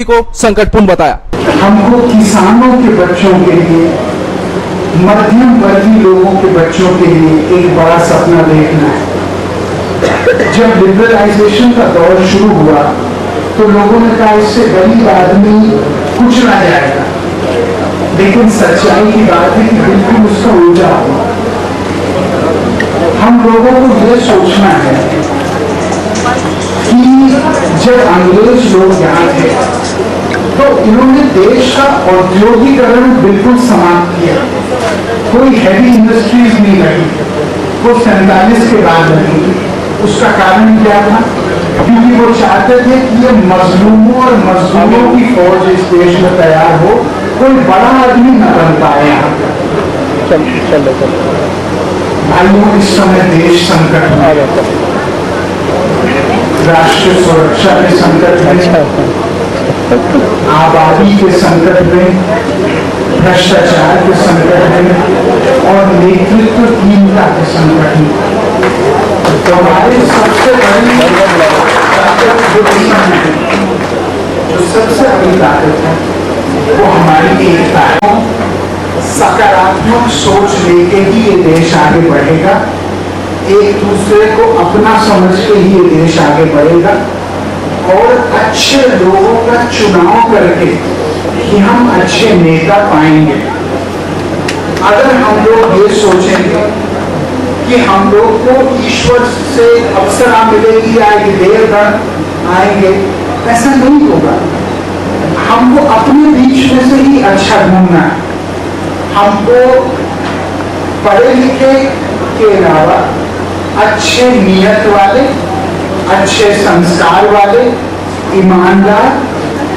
को संकटपूर्ण बताया। हमको किसानों के बच्चों के लिए, मध्यम वर्गीय लोगों के बच्चों के लिए एक बड़ा सपना देखना है। जब लिबरलाइजेशन का दौर शुरू हुआ तो लोगों ने कहा इससे गरीब आदमी कुचला जाएगा, लेकिन सच्चाई की बात है कि बिल्कुल उसका उल्टा हुआ। हम लोगों को यह सोचना है कि जब अंग्रेज लोग यहाँ थे तो इन्होंने देश का औद्योगिकरण बिल्कुल समाप्त किया। कोई हैवी इंडस्ट्रीज नहीं लगी, वो 47 के बाद लगी। उसका कारण क्या था? क्योंकि वो चाहते थे कि ये मजलूमों और मजदूरों की फौज इस देश में तैयार हो, कोई बड़ा आदमी न बन पाए यहाँ। भाइयों, इस समय देश संकट में, राष्ट्रीय सुरक्षा के संकट में, आबादी के संकट में, भ्रष्टाचार के संकट में और नेतृत्वहीनता के संकट में। तो हमारी सबसे बड़ी जो सबसे बड़ी ताकत है वो हमारी एकता है। सकारात्मक सोच लेके ही ये देश आगे बढ़ेगा। एक दूसरे को अपना समझ के ही ये देश आगे बढ़ेगा और अच्छे लोगों का चुनाव करके ही हम अच्छे नेता पाएंगे। अगर हम लोग ये सोचेंगे कि हम लोग को ईश्वर से अप्सरा मिलेगी या देवगण आएंगे, ऐसा नहीं होगा। हमको अपने बीच में से ही अच्छा ढूंढना है। हमको पढ़े लिखे के अलावा अच्छे नियत वाले, अच्छे संस्कार वाले, ईमानदार,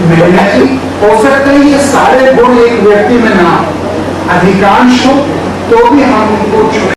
मेहनती, हो सकता है ये सारे गुण एक व्यक्ति में ना हो, अधिकांश हो तो भी हम उनको